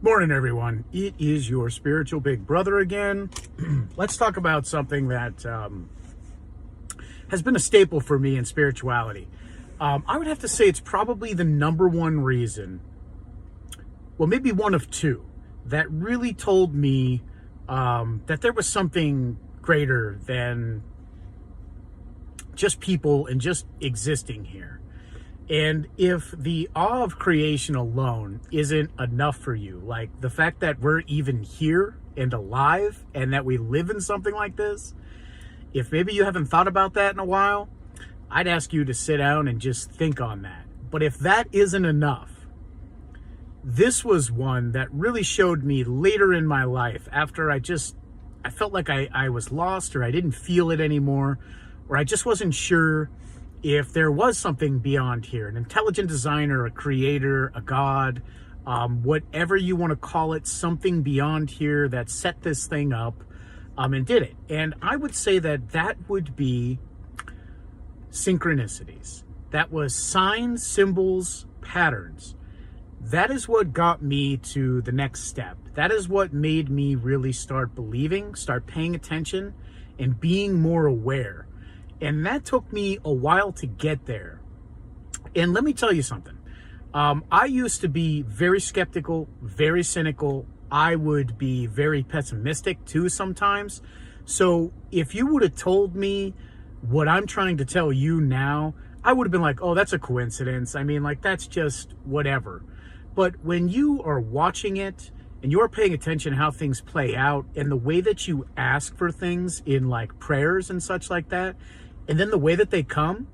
Morning, everyone. It is your spiritual big brother again. Let's talk about something that has been a staple for me in spirituality. I would have to say it's probably the number one reason, well, maybe one of two, that really told me that there was something greater than just people and just existing here. And if the awe of creation alone isn't enough for you, like the fact that we're even here and alive and that we live in something like this, if maybe you haven't thought about that in a while, I'd ask you to sit down and just think on that. But if that isn't enough, this was one that really showed me later in my life after I felt like I was lost, or I didn't feel it anymore, or I just wasn't sure if there was something beyond here, an intelligent designer, a creator, a god, whatever you want to call it, something beyond here that set this thing up and did it. And I would say that would be synchronicities. That was signs, symbols, patterns. That is what got me to the next step. That is what made me really start believing, start paying attention, and being more aware. And that took me a while to get there. And let me tell you something. I used to be very skeptical, very cynical. I would be very pessimistic too sometimes. So if you would have told me what I'm trying to tell you now, I would have been like, oh, that's a coincidence. I mean, like, that's just whatever. But when you are watching it and you're paying attention to how things play out and the way that you ask for things in like prayers and such like that, and then the way that they come,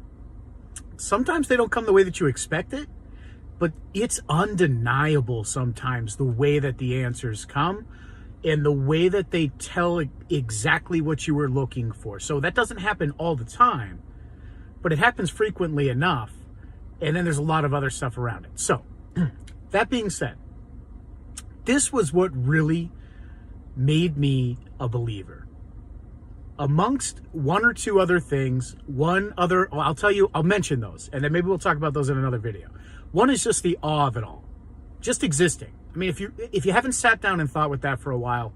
sometimes they don't come the way that you expect it, but it's undeniable sometimes the way that the answers come and the way that they tell exactly what you were looking for. So that doesn't happen all the time, but it happens frequently enough. And then there's a lot of other stuff around it. So that being said, this was what really made me a believer. Amongst one or two other things, I'll mention those, and then maybe we'll talk about those in another video. One is just the awe of it all, just existing. I mean, if you haven't sat down and thought with that for a while,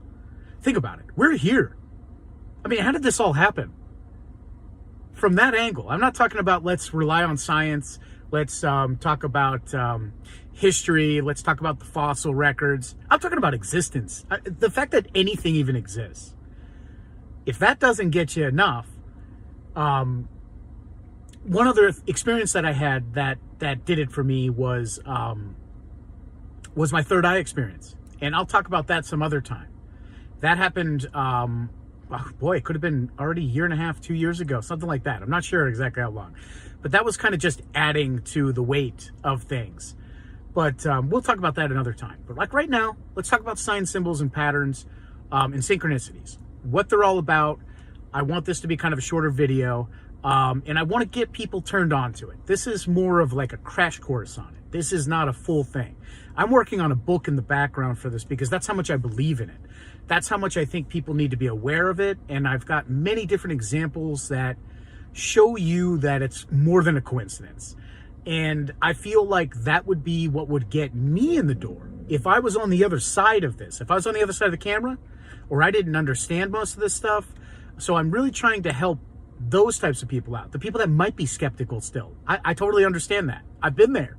think about it. We're here. I mean, how did this all happen? From that angle, I'm not talking about let's rely on science, let's talk about history, let's talk about the fossil records. I'm talking about existence. The fact that anything even exists. If that doesn't get you enough, one other experience that I had that did it for me was my third eye experience. And I'll talk about that some other time. That happened, it could have been already a year and a half, 2 years ago, something like that. I'm not sure exactly how long. But that was kind of just adding to the weight of things. But we'll talk about that another time. But like right now, let's talk about signs, symbols, and patterns and synchronicities. What they're all about. I want this to be kind of a shorter video, and I want to get people turned on to it. This is more of like a crash course on it. This is not a full thing. I'm working on a book in the background for this because that's how much I believe in it. That's how much I think people need to be aware of it, and I've got many different examples that show you that it's more than a coincidence. And I feel like that would be what would get me in the door. If I was on the other side of this, if I was on the other side of the camera, or I didn't understand most of this stuff. So I'm really trying to help those types of people out, the people that might be skeptical still. I totally understand that. I've been there.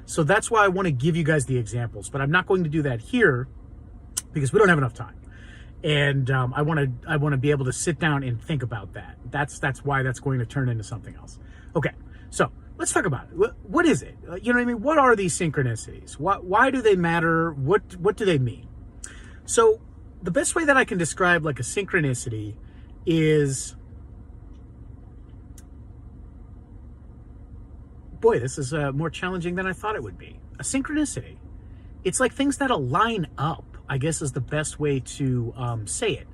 So that's why I want to give you guys the examples, but I'm not going to do that here because we don't have enough time. And I want to be able to sit down and think about that. That's why that's going to turn into something else. Okay, so let's talk about it. What is it? You know what I mean? What are these synchronicities? Why do they matter? What do they mean? So the best way that I can describe like a synchronicity is, boy, this is more challenging than I thought it would be. A synchronicity, it's like things that align up, I guess is the best way to say it.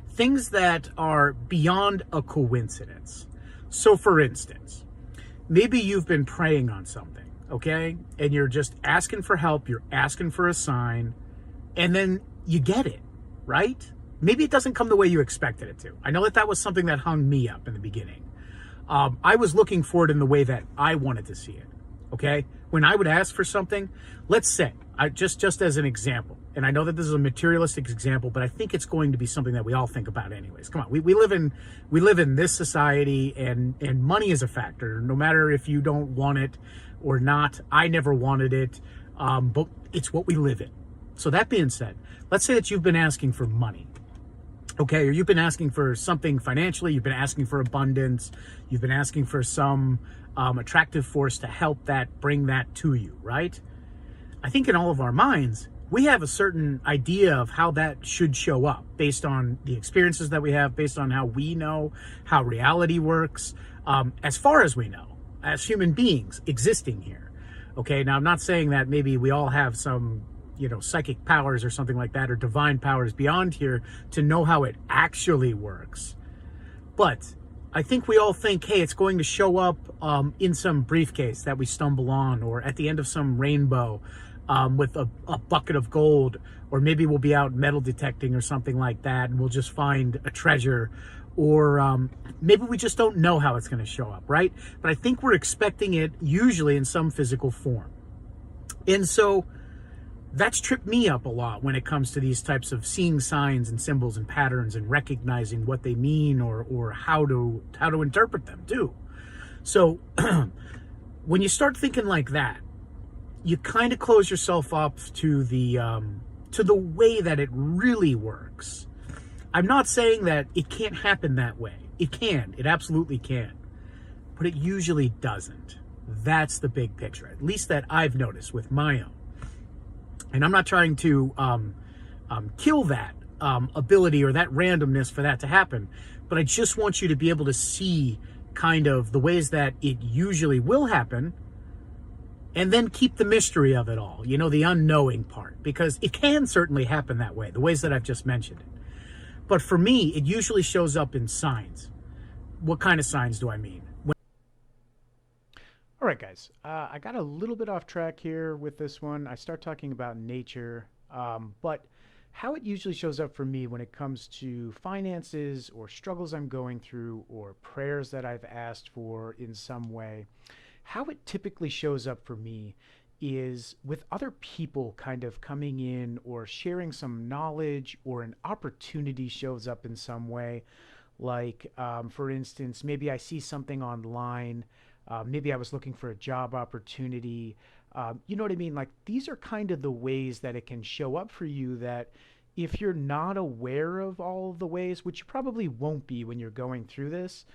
Things that are beyond a coincidence. So for instance, maybe you've been praying on something, okay? And you're just asking for help, you're asking for a sign, and then you get it. Right? Maybe it doesn't come the way you expected it to. I know that was something that hung me up in the beginning. I was looking for it in the way that I wanted to see it. Okay, when I would ask for something, let's say, just as an example, and I know that this is a materialistic example, but I think it's going to be something that we all think about anyways. Come on, we live in this society, and money is a factor, no matter if you don't want it or not. I never wanted it, but it's what we live in. So that being said, let's say that you've been asking for money. Okay, or you've been asking for something financially, you've been asking for abundance, you've been asking for some attractive force to help that, bring that to you, right? I think in all of our minds, we have a certain idea of how that should show up based on the experiences that we have, based on how we know how reality works, as far as we know, as human beings existing here. Okay, now I'm not saying that maybe we all have some, psychic powers or something like that, or divine powers beyond here to know how it actually works. But I think we all think, hey, it's going to show up in some briefcase that we stumble on, or at the end of some rainbow with a bucket of gold, or maybe we'll be out metal detecting or something like that, and we'll just find a treasure, or maybe we just don't know how it's going to show up, right? But I think we're expecting it usually in some physical form. And so that's tripped me up a lot when it comes to these types of seeing signs and symbols and patterns and recognizing what they mean, or how to interpret them too. So when you start thinking like that, you kind of close yourself up to the way that it really works. I'm not saying that it can't happen that way. It can. It absolutely can. But it usually doesn't. That's the big picture, at least that I've noticed with my own. And I'm not trying to kill that ability or that randomness for that to happen, but I just want you to be able to see kind of the ways that it usually will happen, and then keep the mystery of it all, the unknowing part, because it can certainly happen that way, the ways that I've just mentioned it. But for me, it usually shows up in signs. What kind of signs do I mean? All right, guys, I got a little bit off track here with this one. I start talking about nature, but how it usually shows up for me when it comes to finances or struggles I'm going through or prayers that I've asked for in some way, how it typically shows up for me is with other people kind of coming in or sharing some knowledge, or an opportunity shows up in some way. Like, for instance, maybe I see something online. Maybe I was looking for a job opportunity. You know what I mean? Like, these are kind of the ways that it can show up for you, that if you're not aware of all of the ways, which you probably won't be when you're going through this,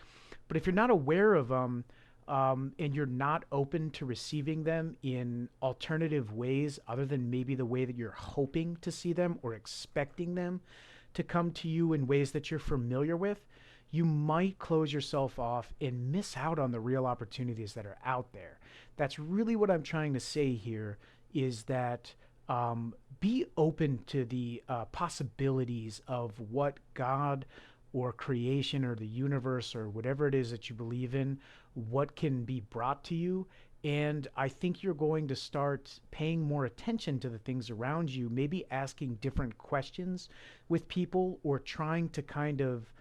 but if you're not aware of them, and you're not open to receiving them in alternative ways other than maybe the way that you're hoping to see them or expecting them to come to you in ways that you're familiar with, you might close yourself off and miss out on the real opportunities that are out there. That's really what I'm trying to say here, is that be open to the possibilities of what God or creation or the universe or whatever it is that you believe in, what can be brought to you. And I think you're going to start paying more attention to the things around you, maybe asking different questions with people, or trying to kind of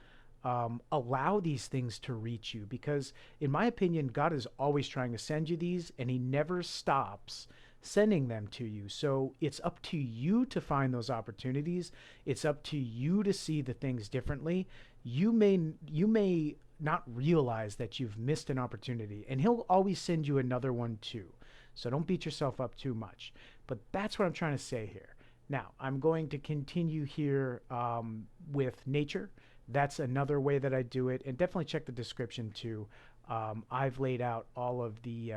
allow these things to reach you. Because in my opinion, God is always trying to send you these, and he never stops sending them to you. So it's up to you to find those opportunities. It's up to you to see the things differently. You may not realize that you've missed an opportunity, and he'll always send you another one too. So don't beat yourself up too much. But that's what I'm trying to say here. Now, I'm going to continue here with nature. That's another way that I do it. And definitely check the description too. I've laid out all of the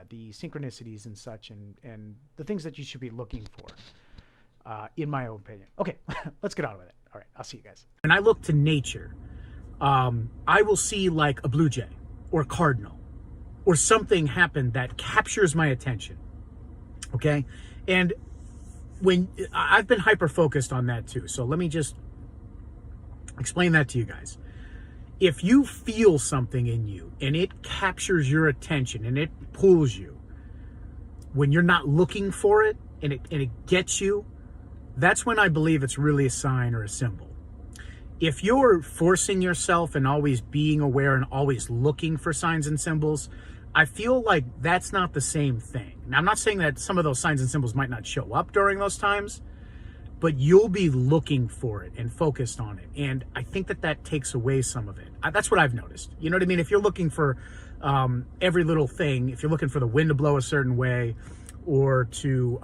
the synchronicities and such, and the things that you should be looking for, in my own opinion. Okay, let's get on with it. All right, I'll see you guys. When I look to nature, I will see like a blue jay or a cardinal or something happen that captures my attention. Okay, and when I've been hyper focused on that too, so let me just explain that to you guys. If you feel something in you and it captures your attention and it pulls you when you're not looking for it, and it gets you, that's when I believe it's really a sign or a symbol. If you're forcing yourself and always being aware and always looking for signs and symbols, I feel like that's not the same thing. Now, I'm not saying that some of those signs and symbols might not show up during those times, but you'll be looking for it and focused on it. And I think that that takes away some of it. That's what I've noticed. You know what I mean? If you're looking for every little thing, if you're looking for the wind to blow a certain way, or to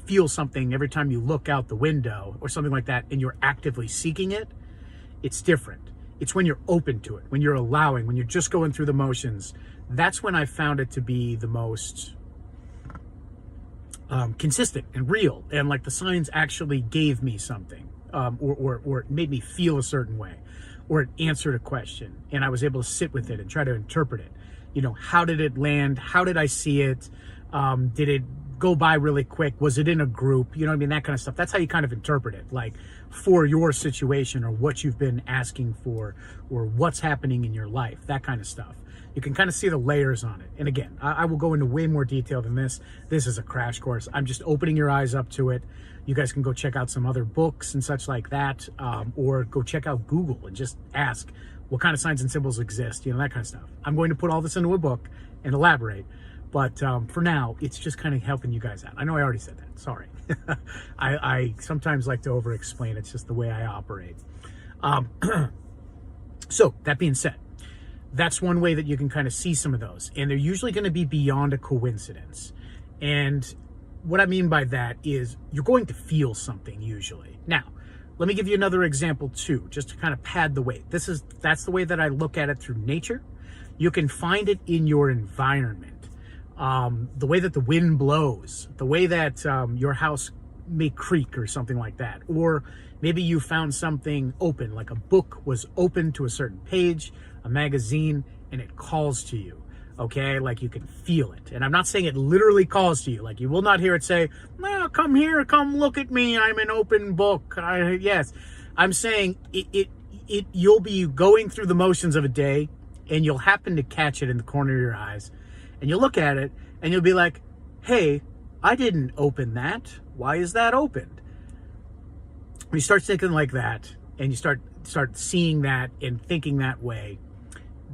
feel something every time you look out the window or something like that, and you're actively seeking it, it's different. It's when you're open to it, when you're allowing, when you're just going through the motions. That's when I found it to be the most consistent and real, and like the signs actually gave me something, or it made me feel a certain way, or it answered a question, and I was able to sit with it and try to interpret it. You know, how did it land? How did I see it? Did it go by really quick? Was it in a group? You know what I mean? That kind of stuff. That's how you kind of interpret it, like for your situation or what you've been asking for or what's happening in your life, that kind of stuff. You can kind of see the layers on it. And again, I will go into way more detail than this. This is a crash course. I'm just opening your eyes up to it. You guys can go check out some other books and such like that, or go check out Google and just ask what kind of signs and symbols exist, you know, that kind of stuff. I'm going to put all this into a book and elaborate, but for now, it's just kind of helping you guys out. I know I already said that, sorry. I sometimes like to over-explain. It's just the way I operate. So, that being said, that's one way that you can kind of see some of those. And they're usually going to be beyond a coincidence. And what I mean by that is you're going to feel something usually. Now, let me give you another example too, just to kind of pad the weight. That's the way that I look at it through nature. You can find it in your environment. The way that the wind blows, the way that your house may creak or something like that. Or maybe you found something open, like a book was open to a certain page, a magazine, and it calls to you. Okay, like you can feel it. And I'm not saying it literally calls to you. Like you will not hear it say, "Well, come here, come look at me. I'm an open book." Yes, I'm saying you'll be going through the motions of a day, and you'll happen to catch it in the corner of your eyes, and you'll look at it, and you'll be like, "Hey, I didn't open that. Why is that opened?" When you start thinking like that, and you start seeing that and thinking that way,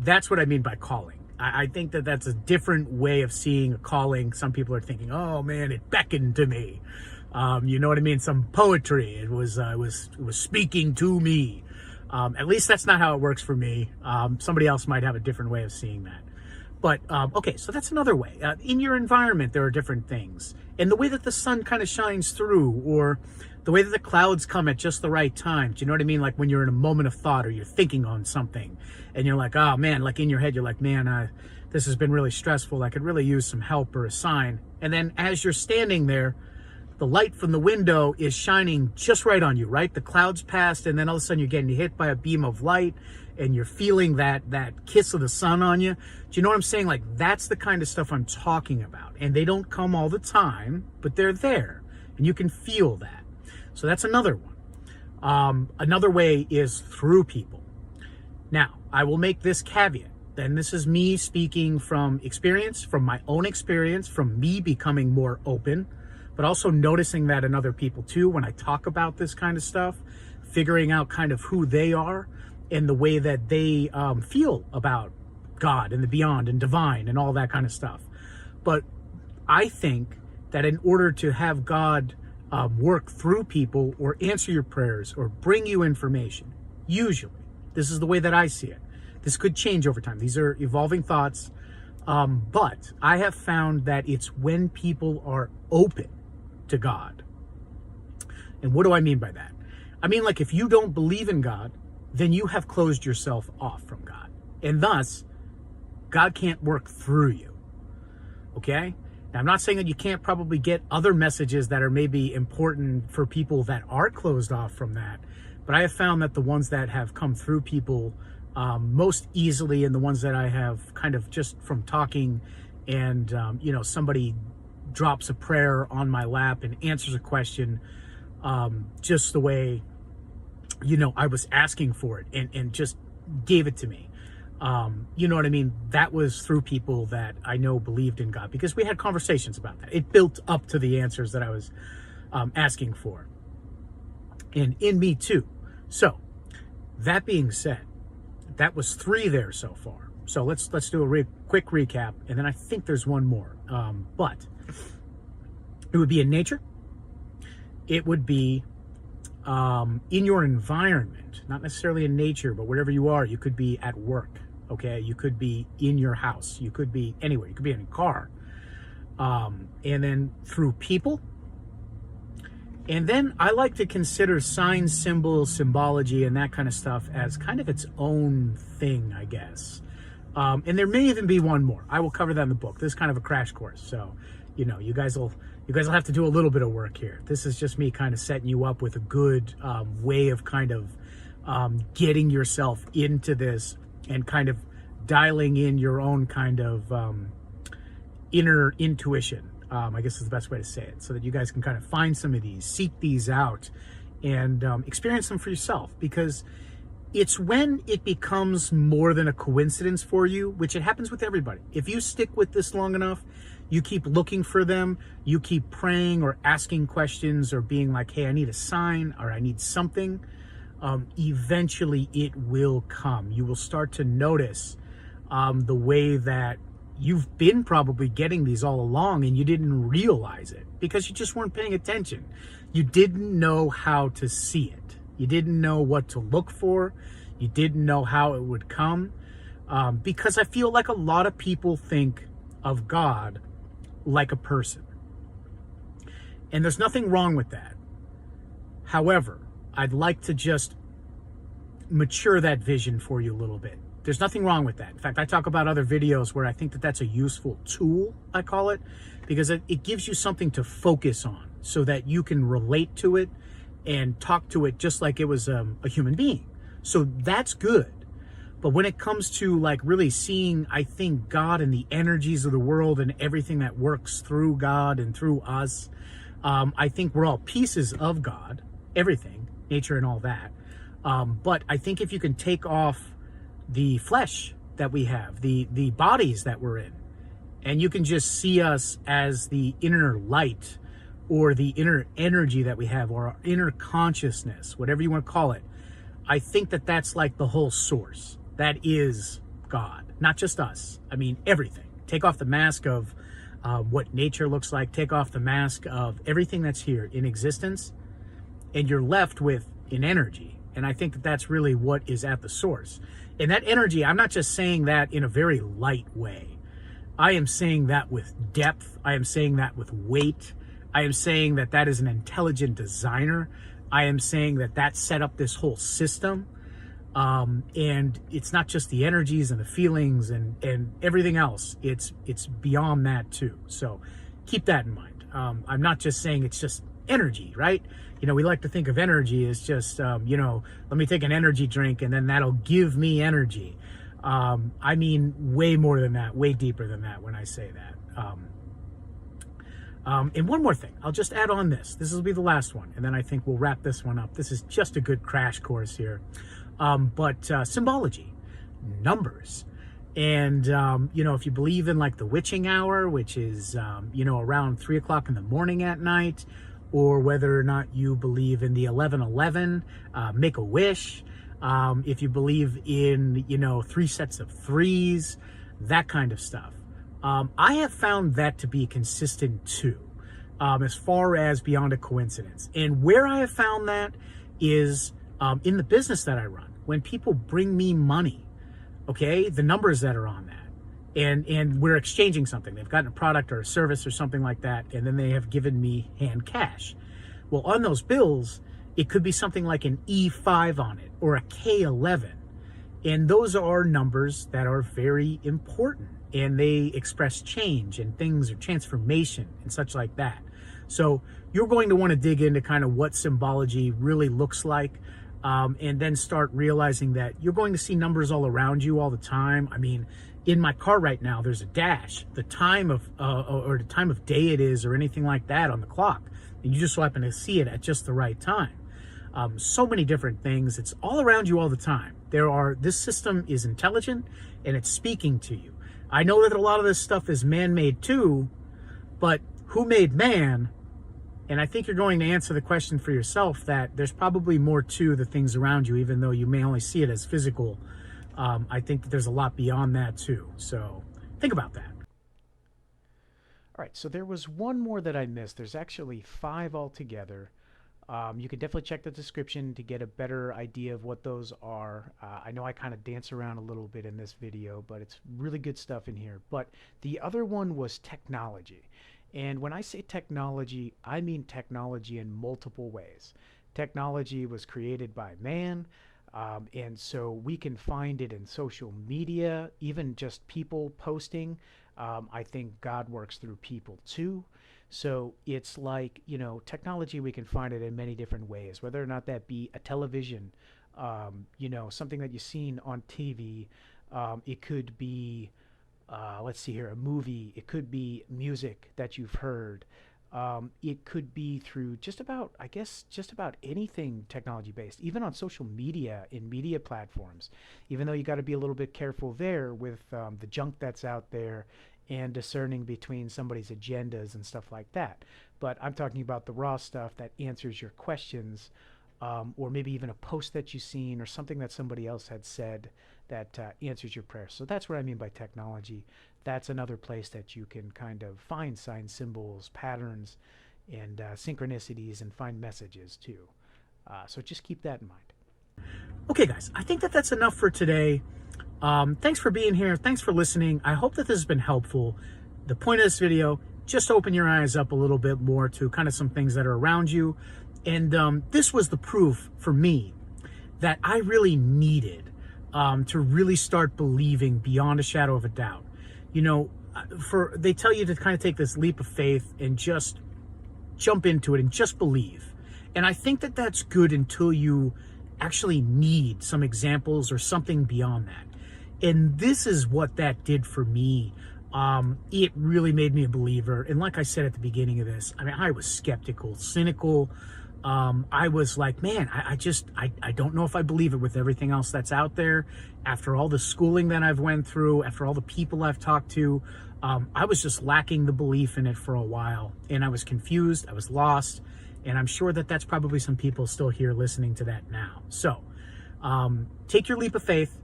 that's what I mean by calling. I think that that's a different way of seeing a calling. Some people are thinking, "Oh man, it beckoned to me." You know what I mean? Some poetry. It was speaking to me. At least that's not how it works for me. Somebody else might have a different way of seeing that. But okay, so that's another way. In your environment, there are different things, and the way that the sun kind of shines through, or the way that the clouds come at just the right time. Do you know what I mean? Like when you're in a moment of thought, or you're thinking on something, and you're like, "Oh man," like in your head, you're like, "Man, this has been really stressful. I could really use some help or a sign." And then as you're standing there, the light from the window is shining just right on you, right? The clouds passed, and then all of a sudden you're getting hit by a beam of light, and you're feeling that kiss of the sun on you. Do you know what I'm saying? Like that's the kind of stuff I'm talking about. And they don't come all the time, but they're there, and you can feel that. So that's another one. Another way is through people. Now, I will make this caveat. Then this is me speaking from experience, from my own experience, from me becoming more open, but also noticing that in other people too when I talk about this kind of stuff, figuring out kind of who they are and the way that they feel about God and the beyond and divine and all that kind of stuff. But I think that in order to have God work through people or answer your prayers or bring you information, usually, this is the way that I see it. This could change over time. These are evolving thoughts. But I have found that it's when people are open to God. And what do I mean by that? I mean, like if you don't believe in God, then you have closed yourself off from God. And thus, God can't work through you. Okay? Now, I'm not saying that you can't probably get other messages that are maybe important for people that are closed off from that. But I have found that the ones that have come through people most easily, and the ones that I have kind of just from talking and, you know, somebody drops a prayer on my lap and answers a question just the way, you know, I was asking for it and just gave it to me. You know what I mean? That was through people that I know believed in God, because we had conversations about that. It built up to the answers that I was asking for, and in me too. So that being said, that was 3 there so far. So let's do a quick recap, and then I think there's one more. But it would be in nature. It would be in your environment, not necessarily in nature, but wherever you are. You could be at work, okay? You could be in your house. You could be anywhere. You could be in a car. And then through people. And then I like to consider signs, symbols, symbology, and that kind of stuff as kind of its own thing, I guess. And there may even be one more. I will cover that in the book. This is kind of a crash course, so you guys will have to do a little bit of work here. This is just me kind of setting you up with a good way of kind of getting yourself into this and kind of dialing in your own kind of inner intuition. I guess is the best way to say it, so that you guys can kind of find some of these, seek these out, and experience them for yourself, because it's when it becomes more than a coincidence for you, which it happens with everybody. If you stick with this long enough, you keep looking for them, you keep praying or asking questions or being like, hey, I need a sign or I need something, eventually it will come. You will start to notice the way that you've been probably getting these all along and you didn't realize it because you just weren't paying attention. You didn't know how to see it. You didn't know what to look for. You didn't know how it would come. Because I feel like a lot of people think of God like a person. And there's nothing wrong with that. However, I'd like to just mature that vision for you a little bit. There's nothing wrong with that. In fact, I talk about other videos where I think that that's a useful tool, I call it, because it gives you something to focus on so that you can relate to it and talk to it just like it was a human being. So that's good. But when it comes to like really seeing, I think, God and the energies of the world and everything that works through God and through us, I think we're all pieces of God, everything, nature and all that. But I think if you can take off the flesh that we have, the bodies that we're in, and you can just see us as the inner light or the inner energy that we have, or our inner consciousness, whatever you want to call it, I think that that's like the whole source. That is God, not just us. I mean, everything. Take off the mask of what nature looks like, take off the mask of everything that's here in existence, and you're left with an energy. And I think that that's really what is at the source. And that energy, I'm not just saying that in a very light way. I am saying that with depth. I am saying that with weight. I am saying that that is an intelligent designer. I am saying that that set up this whole system. And it's not just the energies and the feelings and everything else. It's beyond that too. So keep that in mind. I'm not just saying it's just energy, right? We like to think of energy as just, let me take an energy drink and then that'll give me energy. I mean, way more than that, way deeper than that when I say that. And one more thing, I'll just add on this. This will be the last one, and then I think we'll wrap this one up. This is just a good crash course here. But symbology, numbers. And, if you believe in like the witching hour, which is, around 3 o'clock in the morning at night, or whether or not you believe in the 11:11, make a wish. If you believe in, 3 sets of 3s, that kind of stuff. I have found that to be consistent too, as far as beyond a coincidence. And where I have found that is in the business that I run. When people bring me money, okay, the numbers that are on that, and we're exchanging something. They've gotten a product or a service or something like that, and then they have given me hand cash. Well, on those bills, it could be something like an E5 on it or a K11. And those are numbers that are very important, and they express change and things or transformation and such like that. So you're going to want to dig into kind of what symbology really looks like, and then start realizing that you're going to see numbers all around you all the time. I mean, in my car right now, there's a dash, the time of or the time of day it is, or anything like that on the clock, and you just so happen to see it at just the right time. So many different things. It's all around you all the time. This system is intelligent and it's speaking to you. I know that a lot of this stuff is man-made too, but who made man? And I think you're going to answer the question for yourself that there's probably more to the things around you, even though you may only see it as physical. I think that there's a lot beyond that too. So Think about that. All right, so there was one more that I missed. There's actually 5 altogether. You can definitely check the description to get a better idea of what those are. I know I kind of dance around a little bit in this video, but it's really good stuff in here. But the other one was technology. And when I say technology, I mean technology in multiple ways. Technology was created by man, and so we can find it in social media, even just people posting. I think God works through people too. So it's like, technology, we can find it in many different ways, whether or not that be a television, something that you've seen on TV. It could be, let's see here, a movie. It could be music that you've heard. It could be through just about, I guess, just about anything technology based, even on social media, in media platforms, even though you got to be a little bit careful there with the junk that's out there and discerning between somebody's agendas and stuff like that. But I'm talking about the raw stuff that answers your questions, or maybe even a post that you've seen or something that somebody else had said that answers your prayer. So that's what I mean by technology. That's another place that you can kind of find signs, symbols, patterns, and synchronicities, and find messages too. So just keep that in mind. Okay, guys, I think that that's enough for today. Thanks for being here. Thanks for listening. I hope that this has been helpful. The point of this video, just open your eyes up a little bit more to kind of some things that are around you. And this was the proof for me that I really needed to really start believing beyond a shadow of a doubt. They tell you to kind of take this leap of faith and just jump into it and just believe. And I think that that's good until you actually need some examples or something beyond that. And this is what that did for me. It really made me a believer. And like I said at the beginning of this, I was skeptical, cynical. I was like, man, I don't know if I believe it with everything else that's out there. After all the schooling that I've went through, after all the people I've talked to, I was just lacking the belief in it for a while. And I was confused, I was lost. And I'm sure that that's probably some people still here listening to that now. So take your leap of faith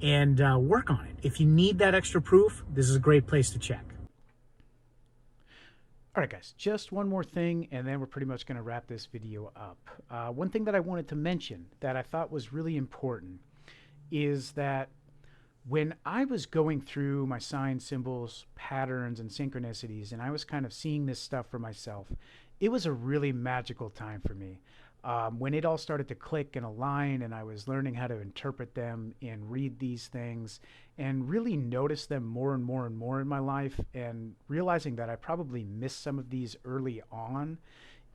and work on it. If you need that extra proof, this is a great place to check. All right, guys, just one more thing, and then we're pretty much going to wrap this video up. One thing that I wanted to mention that I thought was really important is that when I was going through my signs, symbols, patterns, and synchronicities, and I was kind of seeing this stuff for myself, it was a really magical time for me. When it all started to click and align, and I was learning how to interpret them and read these things and really notice them more and more and more in my life, and realizing that I probably missed some of these early on,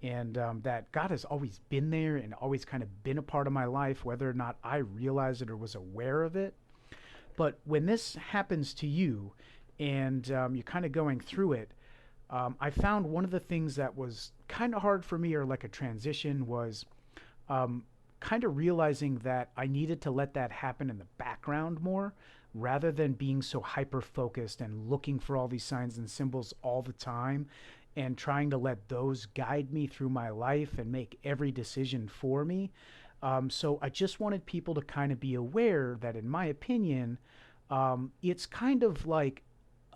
and that God has always been there and always kind of been a part of my life, whether or not I realized it or was aware of it. But when this happens to you and you're kind of going through it, I found one of the things that was kind of hard for me, or like a transition, was kind of realizing that I needed to let that happen in the background more, rather than being so hyper focused and looking for all these signs and symbols all the time and trying to let those guide me through my life and make every decision for me. So I just wanted people to kind of be aware that, in my opinion, it's kind of like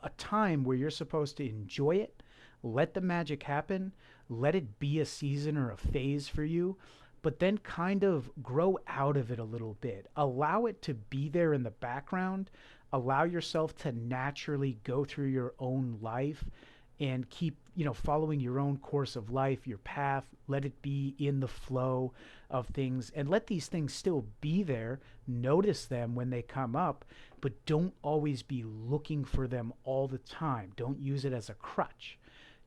a time where you're supposed to enjoy it, let the magic happen, let it be a season or a phase for you, but then kind of grow out of it a little bit. Allow it to be there in the background. Allow yourself to naturally go through your own life and keep, following your own course of life, your path. Let it be in the flow of things, and let these things still be there. Notice them when they come up, but don't always be looking for them all the time. Don't use it as a crutch.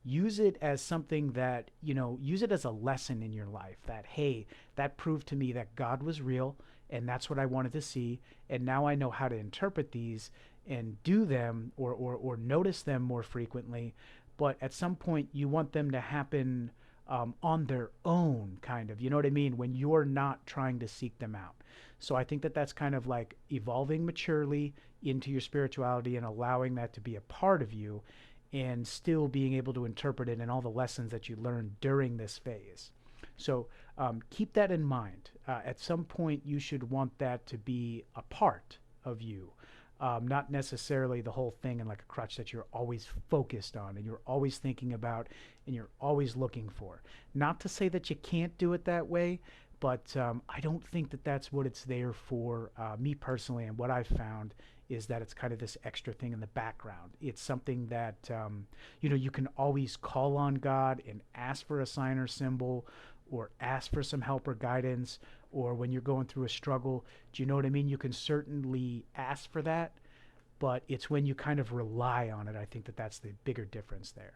Use it as something that, use it as a lesson in your life, that, hey, that proved to me that God was real, and that's what I wanted to see. And now I know how to interpret these and do them, or notice them more frequently. But at some point you want them to happen on their own, kind of, you know what I mean? When you're not trying to seek them out. So I think that that's kind of like evolving maturely into your spirituality and allowing that to be a part of you, and still being able to interpret it and all the lessons that you learned during this phase. So keep that in mind. At some point, you should want that to be a part of you. not necessarily the whole thing and like a crutch that you're always focused on and you're always thinking about and you're always looking for. Not to say that you can't do it that way, but I don't think that that's what it's there for. Me personally, and what I've found is that it's kind of this extra thing in the background. It's something that you can always call on God and ask for a sign or symbol, or ask for some help or guidance, or when you're going through a struggle. Do you know what I mean? You can certainly ask for that, but it's when you kind of rely on it. I think that that's the bigger difference there.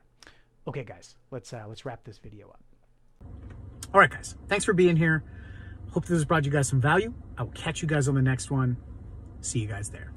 Okay, guys, let's wrap this video up. All right, guys, thanks for being here. Hope this has brought you guys some value. I will catch you guys on the next one. See you guys there.